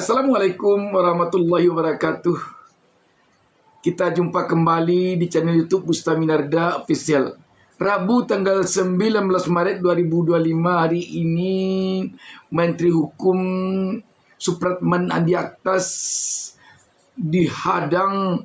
Assalamualaikum warahmatullahi wabarakatuh. Kita jumpa kembali di channel YouTube Bustami Narda Official. Rabu tanggal 19 Maret 2025 hari ini Menteri Hukum Supratman Andi Aktas dihadang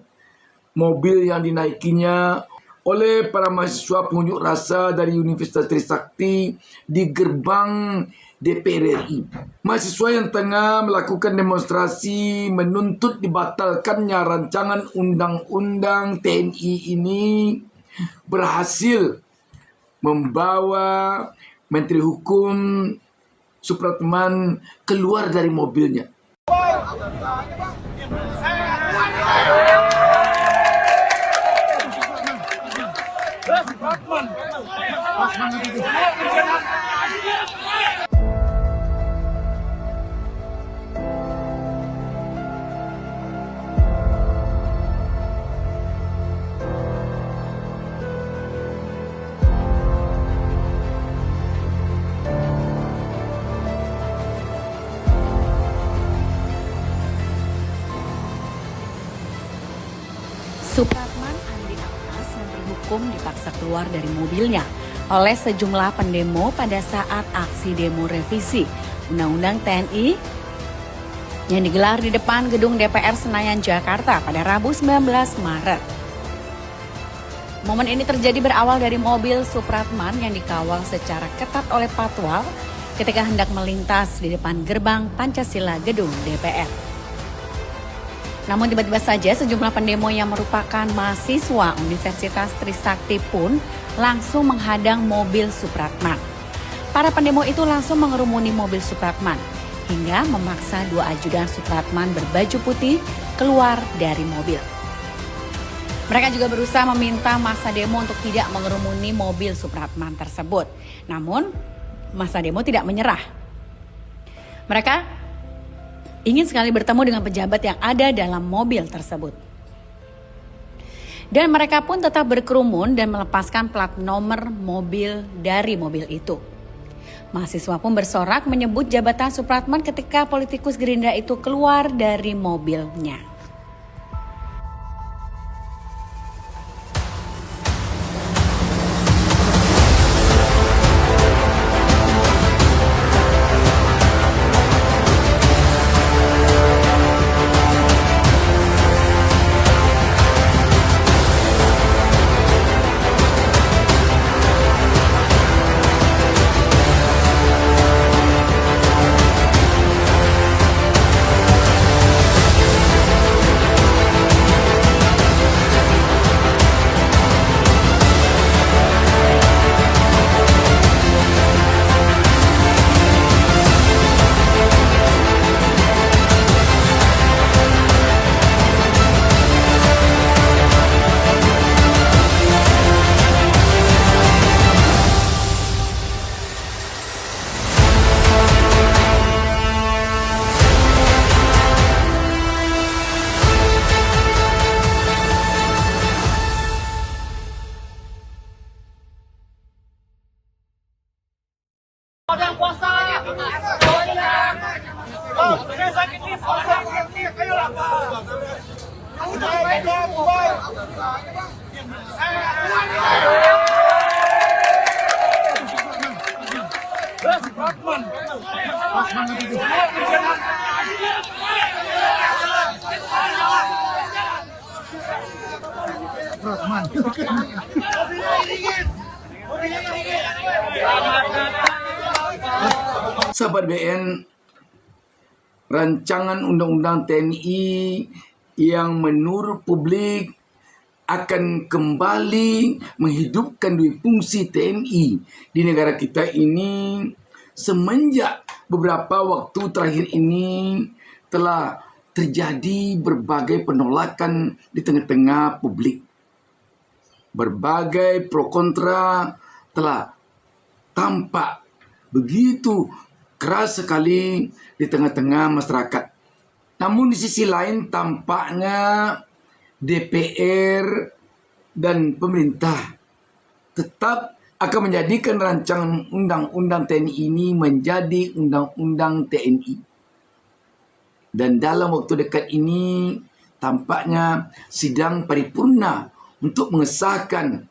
mobil yang dinaikinya oleh para mahasiswa pengunjuk rasa dari Universitas Trisakti di gerbang DPR RI. Mahasiswa yang tengah melakukan demonstrasi menuntut dibatalkannya rancangan undang-undang TNI ini berhasil membawa Menteri Hukum Supratman keluar dari mobilnya. Supratman Andi Aktas, Menteri Hukum, dipaksa keluar dari mobilnya oleh sejumlah pendemo pada saat aksi demo revisi Undang-Undang TNI yang digelar di depan gedung DPR Senayan, Jakarta pada Rabu 19 Maret. Momen ini terjadi berawal dari mobil Supratman yang dikawal secara ketat oleh patwal ketika hendak melintas di depan gerbang Pancasila gedung DPR. Namun tiba-tiba saja sejumlah pendemo yang merupakan mahasiswa Universitas Trisakti pun langsung menghadang mobil Supratman. Para pendemo itu langsung mengerumuni mobil Supratman hingga memaksa dua ajudan Supratman berbaju putih keluar dari mobil. Mereka juga berusaha meminta massa demo untuk tidak mengerumuni mobil Supratman tersebut. Namun massa demo tidak menyerah. Mereka ingin sekali bertemu dengan pejabat yang ada dalam mobil tersebut. Dan mereka pun tetap berkerumun dan melepaskan plat nomor mobil dari mobil itu. Mahasiswa pun bersorak menyebut jabatan Supratman ketika politikus Gerindra itu keluar dari mobilnya. Ada puasa. Oh, saya sakit nih. Ayo lah. Sahabat BN, rancangan undang-undang TNI yang menurut publik akan kembali menghidupkan dua fungsi TNI di negara kita ini semenjak beberapa waktu terakhir ini telah terjadi berbagai penolakan di tengah-tengah publik. Berbagai pro kontra telah tampak begitu keras sekali di tengah-tengah masyarakat. Namun di sisi lain tampaknya DPR dan pemerintah tetap akan menjadikan rancangan undang-undang TNI ini menjadi undang-undang TNI. Dan dalam waktu dekat ini tampaknya sidang paripurna untuk mengesahkan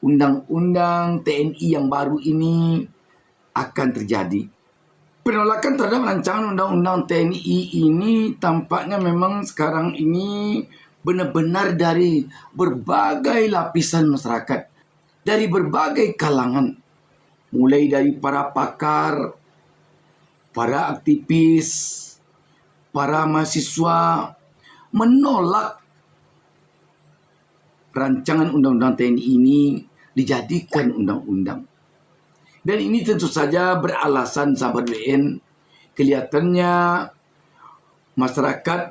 undang-undang TNI yang baru ini akan terjadi. Penolakan terhadap rancangan undang-undang TNI ini tampaknya memang sekarang ini benar-benar dari berbagai lapisan masyarakat, dari berbagai kalangan, mulai dari para pakar, para aktivis, para mahasiswa menolak rancangan undang-undang TNI ini dijadikan undang-undang. Dan ini tentu saja beralasan sahabat BN, kelihatannya masyarakat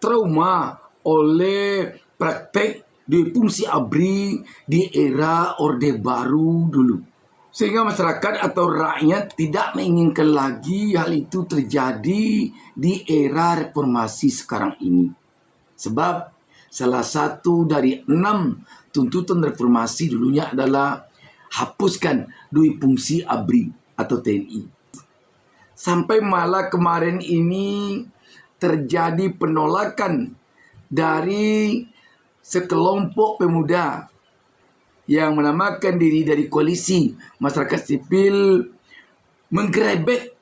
trauma oleh praktek dua fungsi ABRI di era Orde Baru dulu. Sehingga masyarakat atau rakyat tidak menginginkan lagi hal itu terjadi di era reformasi sekarang ini. Sebab salah satu dari 6 tuntutan reformasi dulunya adalah hapuskan dua fungsi ABRI atau TNI. Sampai malah kemarin ini terjadi penolakan dari sekelompok pemuda yang menamakan diri dari koalisi masyarakat sipil menggerebek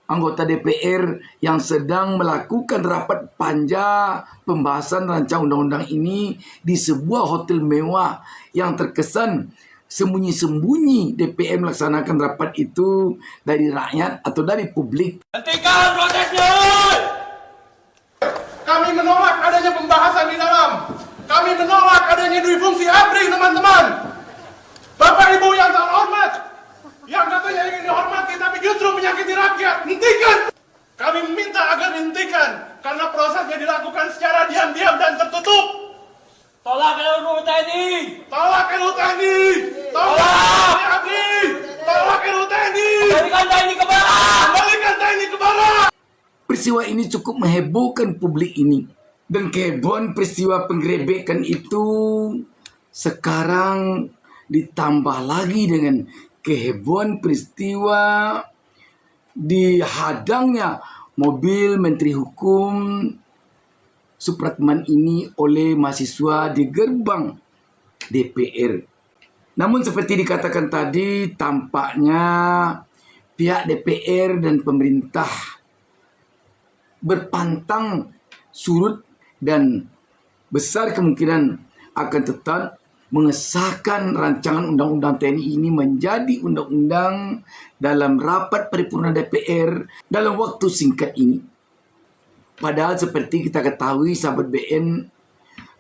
anggota DPR yang sedang melakukan rapat panja pembahasan rancangan undang-undang ini di sebuah hotel mewah yang terkesan sembunyi-sembunyi DPR melaksanakan rapat itu dari rakyat atau dari publik. Hentikan prosesnya! Kami menolak adanya pembahasan di dalam. Kami menolak adanya dua fungsi ABRI, teman-teman. Bapak Ibu yang terhormat, yang katanya ingin dihormati tapi justru menyakiti rakyat, hentikan! Kami meminta agar dihentikan karena prosesnya dilakukan secara diam-diam dan tertutup. Tolak RUU TNI! Tolak RUU TNI! Tolak ABRI! Tolak RUU TNI! Kembalikan TNI ke barak! Kembalikan TNI ke barak! Peristiwa ini cukup menghebohkan publik ini. Dan kehebohan peristiwa penggerebekan itu sekarang ditambah lagi dengan kehebohan peristiwa dihadangnya mobil Menteri Hukum Supratman ini oleh mahasiswa di gerbang DPR. Namun seperti dikatakan tadi, tampaknya pihak DPR dan pemerintah berpantang surut dan besar kemungkinan akan tetap mengesahkan rancangan undang-undang TNI ini menjadi undang-undang dalam rapat paripurna DPR dalam waktu singkat ini. Padahal seperti kita ketahui sahabat BN,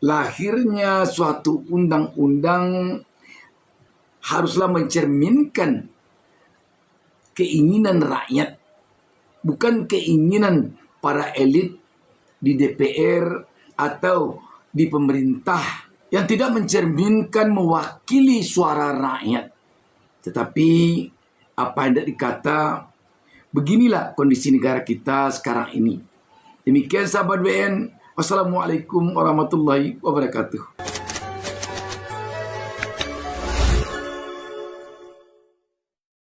lahirnya suatu undang-undang haruslah mencerminkan keinginan rakyat, bukan keinginan para elit di DPR atau di pemerintah yang tidak mencerminkan mewakili suara rakyat. Tetapi apa yang tidak dikata, beginilah kondisi negara kita sekarang ini. Demikian sahabat BN. Wassalamualaikum warahmatullahi wabarakatuh.